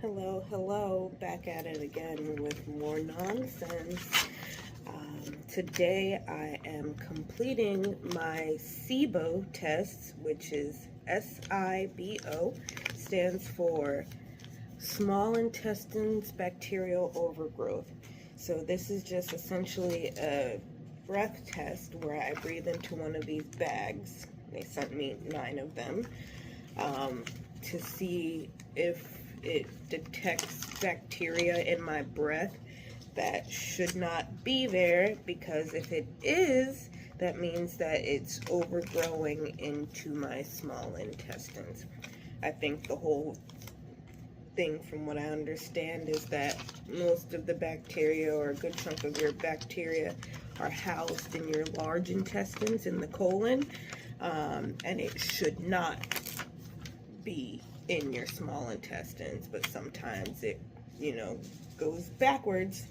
Hello, back at it again with more nonsense. Today I am completing my SIBO test, which is SIBO, stands for small intestines bacterial overgrowth. So this is just essentially a breath test where I breathe into one of these bags. They sent me 9 of them to see if it detects bacteria in my breath that should not be there, because if it is, that means that it's overgrowing into my small intestines. I think the whole thing, from what I understand, is that most of the bacteria, or a good chunk of your bacteria, are housed in your large intestines, in the colon, and it should not be in your small intestines, but sometimes it, goes backwards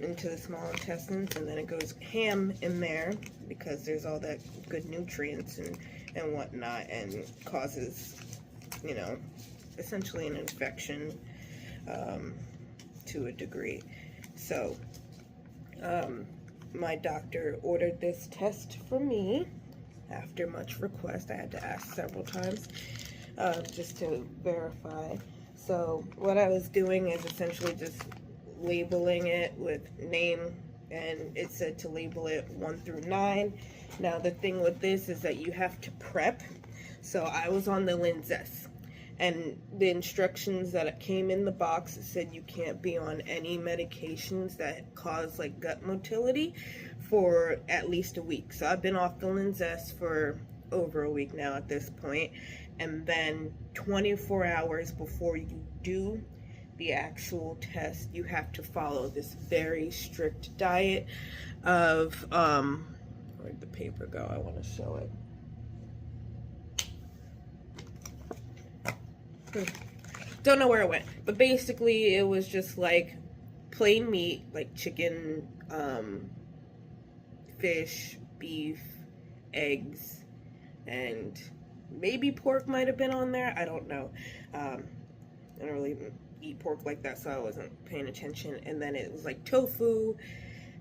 into the small intestines, and then it goes ham in there because there's all that good nutrients and whatnot, and causes, essentially an infection to a degree. So my doctor ordered this test for me after much request. I had to ask several times just to verify. So what I was doing is essentially just labeling it with name, and it said to label it 1 through 9. Now the thing with this is that you have to prep. So I was on the Linzess, and the instructions that came in the box, it said you can't be on any medications that cause like gut motility for at least a week. So I've been off the Linzess for over a week now at this point. And then 24 hours before you do the actual test, you have to follow this very strict diet of where'd the paper go? I want to show it. Don't know where it went, but basically it was just like plain meat, like chicken, fish, beef, eggs, and maybe pork might have been on there. I don't know. I don't really eat pork like that, so I wasn't paying attention. And then it was like tofu,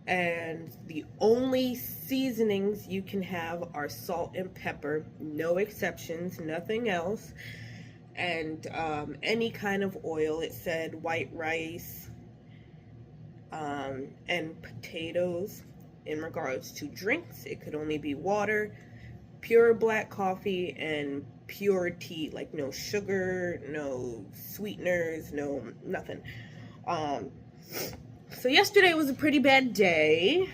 and the only seasonings you can have are salt and pepper, no exceptions, nothing else. And any kind of oil. It said white rice and potatoes. In regards to drinks, it could only be water, pure black coffee, and pure tea, like no sugar, no sweeteners, no nothing. So yesterday was a pretty bad day.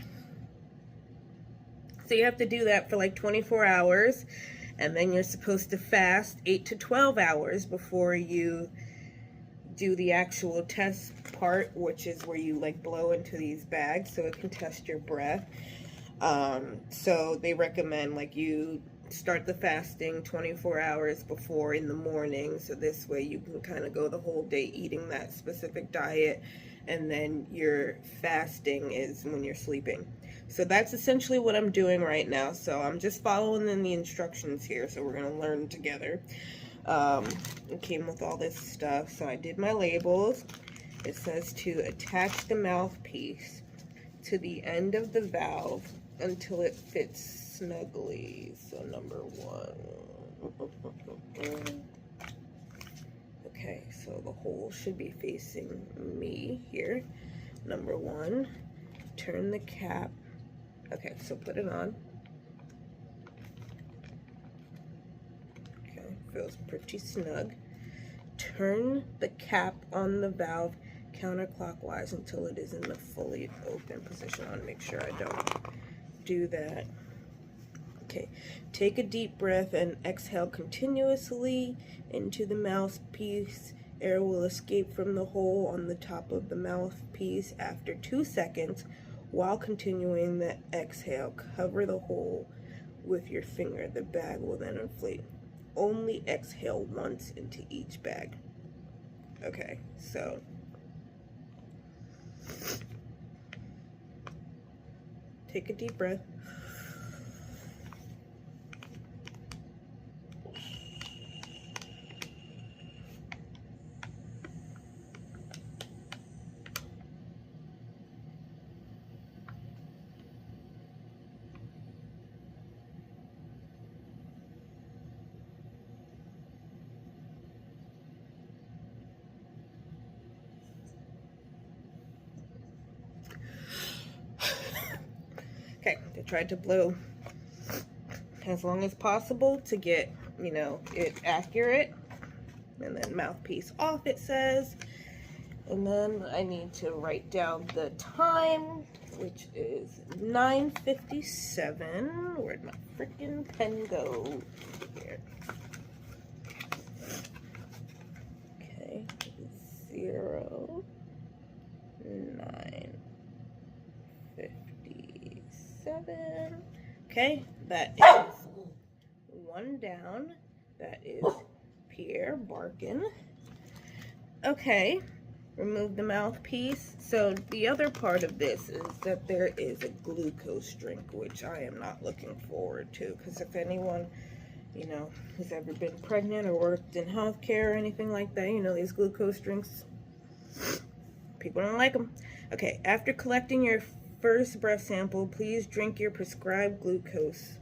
So you have to do that for like 24 hours, and then you're supposed to fast 8 to 12 hours before you do the actual test part, which is where you like blow into these bags so it can test your breath. So they recommend like you start the fasting 24 hours before in the morning, so this way you can kind of go the whole day eating that specific diet, and then your fasting is when you're sleeping. So that's essentially what I'm doing right now. So I'm just following in the instructions here, so we're gonna learn together. It came with all this stuff. So I did my labels. It says to attach the mouthpiece to the end of the valve until it fits snugly. So number 1. Okay, so the hole should be facing me here. Number 1, turn the cap. Okay, so put it on. Okay, feels pretty snug. Turn the cap on the valve counterclockwise until it is in the fully open position. I want to make sure I don't do that. Okay, take a deep breath and exhale continuously into the mouthpiece. Air will escape from the hole on the top of the mouthpiece after 2 seconds. While continuing the exhale, cover the hole with your finger. The bag will then inflate. Only exhale once into each bag. Okay, so take a deep breath. I tried to blow as long as possible to get, you know, it accurate. And then mouthpiece off, it says. And then I need to write down the time, which is 9:57. Where'd my freaking pen go? Here. Okay, 09:57. Okay, that is one down. That is Pierre barking. Okay. Remove the mouthpiece. So the other part of this is that there is a glucose drink, which I am not looking forward to, because if anyone, you know, has ever been pregnant or worked in healthcare or anything like that, you know, these glucose drinks, people don't like them. Okay, after collecting your first breath sample, please drink your prescribed glucose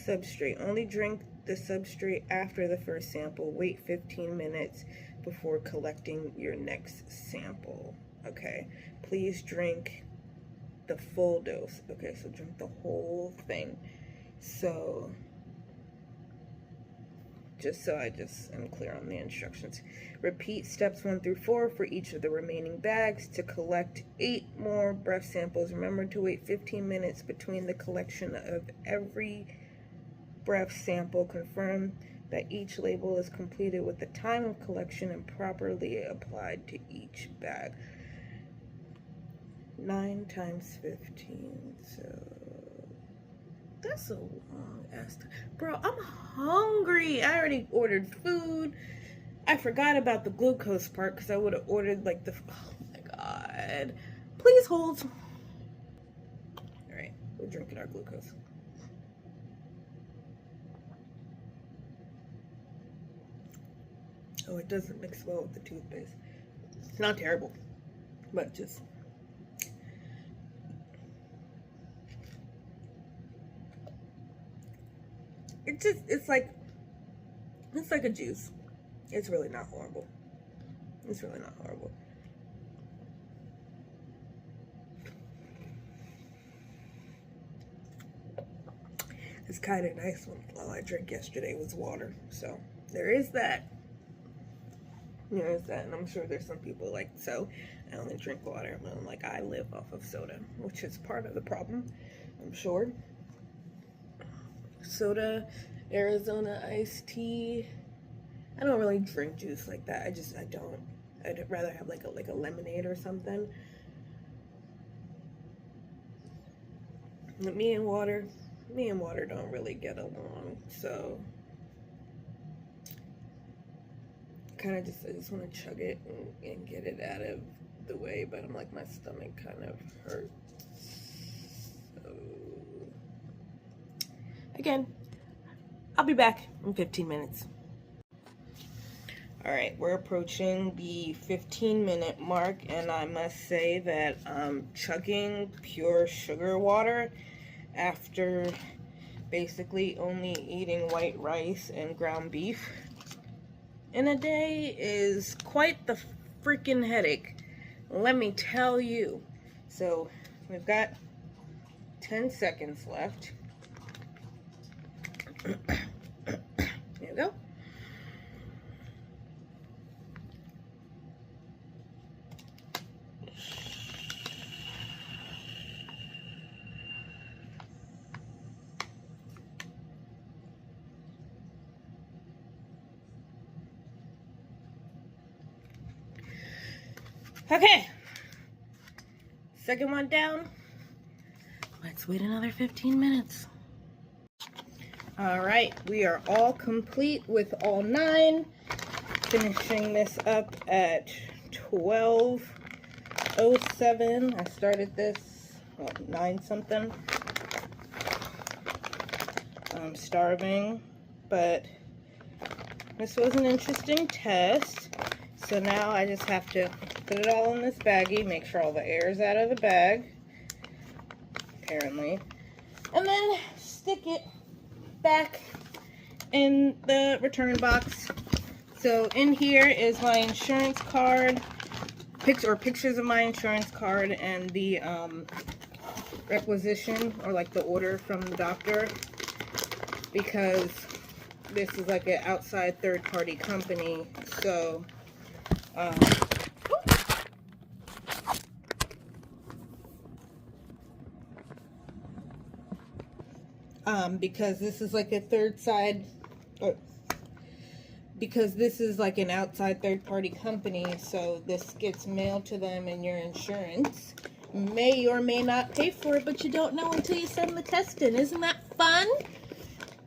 substrate. Only drink the substrate after the first sample. Wait 15 minutes before collecting your next sample. Okay, please drink the full dose. Okay, so drink the whole thing. So just so I just am clear on the instructions. Repeat steps 1 through 4 for each of the remaining bags. To collect 8 more breath samples, remember to wait 15 minutes between the collection of every breath sample. Confirm that each label is completed with the time of collection and properly applied to each bag. 9 times 15, so that's a long ass time. Bro, I'm hungry. I already ordered food. I forgot about the glucose part because I would have ordered like the, oh my god. Please hold. All right, we're drinking our glucose. Oh, it doesn't mix well with the toothpaste. It's not terrible, but just... it's like a juice. It's really not horrible. It's really not horrible. It's kind of nice when all I drank yesterday was water. So there is that. There's that, and I'm sure there's some people like, so I only drink water. I'm like, I live off of soda, which is part of the problem, I'm sure. Soda, Arizona iced tea. I don't really drink juice like that. I don't. I'd rather have like a lemonade or something. But me and water don't really get along, so I just want to chug it and get it out of the way, but I'm like, my stomach kind of hurts. So again, I'll be back in 15 minutes. All right, we're approaching the 15-minute mark, and I must say that chugging pure sugar water after basically only eating white rice and ground beef in a day is quite the freaking headache, let me tell you. So we've got 10 seconds left. There you go. Okay, second one down. Let's wait another 15 minutes. All right, we are all complete with all 9. Finishing this up at 12:07. I started this at 9 something. I'm starving, but this was an interesting test. So now I just have to put it all in this baggie, make sure all the air is out of the bag, apparently, and then stick it back in the return box. So in here is my insurance card, pictures of my insurance card, and the requisition, or like the order from the doctor, because this is like an outside third-party company. So because this is like a because this is like an outside third-party company, so this gets mailed to them, and your insurance may or may not pay for it, but you don't know until you send the test in. Isn't that fun?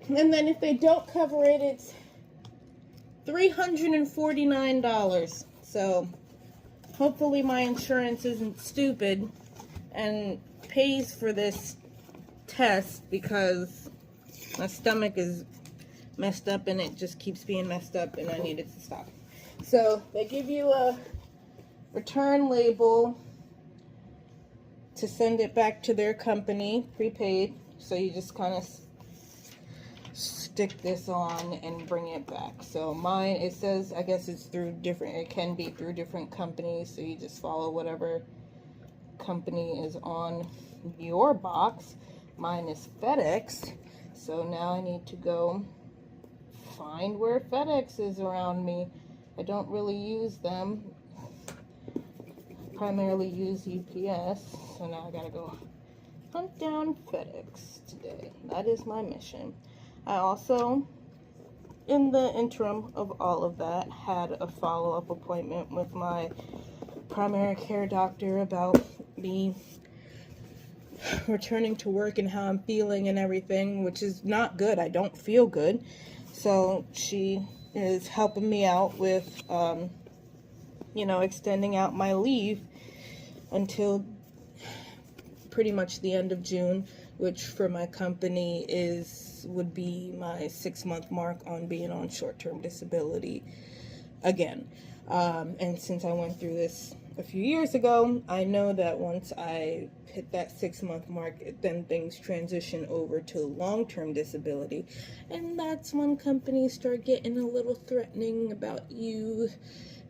And then if they don't cover it, it's $349. So hopefully my insurance isn't stupid and pays for this test, because my stomach is messed up and it just keeps being messed up, and I need it to stop. So they give you a return label to send it back to their company, prepaid. So you just kind of stick this on and bring it back. So mine, it says, I guess it's through different, it can be through different companies, so you just follow whatever company is on your box. Mine is FedEx, so now I need to go find where FedEx is around me. I don't really use them. Primarily use UPS, so now I gotta go hunt down FedEx today. That is my mission. I also, in the interim of all of that, had a follow-up appointment with my primary care doctor about me returning to work and how I'm feeling and everything, which is not good. I don't feel good. So she is helping me out with, you know, extending out my leave until pretty much the end of June, which for my company would be my 6-month mark on being on short-term disability again. And since I went through this a few years ago, I know that once I hit that 6-month mark, then things transition over to long-term disability. And that's when companies start getting a little threatening about you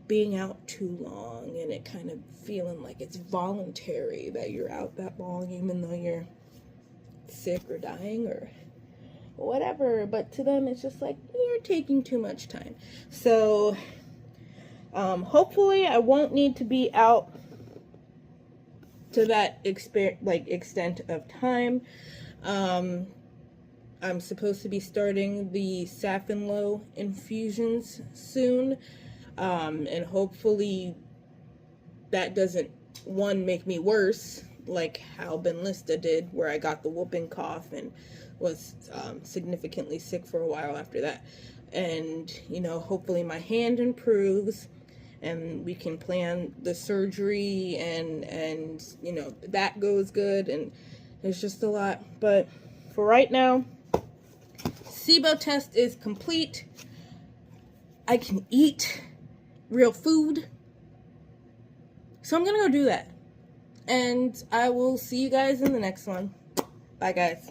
being out too long, and it kind of feeling like it's voluntary that you're out that long, even though you're sick or dying or whatever. But to them, it's just like, you're taking too much time. So hopefully I won't need to be out to that extent of time. I'm supposed to be starting the Safin infusions soon, and hopefully that doesn't, one, make me worse, like how Benlysta did, where I got the whooping cough and was significantly sick for a while after that. And, you know, hopefully my hand improves and we can plan the surgery, and you know, that goes good, and there's just a lot. But for right now, SIBO test is complete. I can eat real food. So I'm gonna go do that. And I will see you guys in the next one. Bye, guys.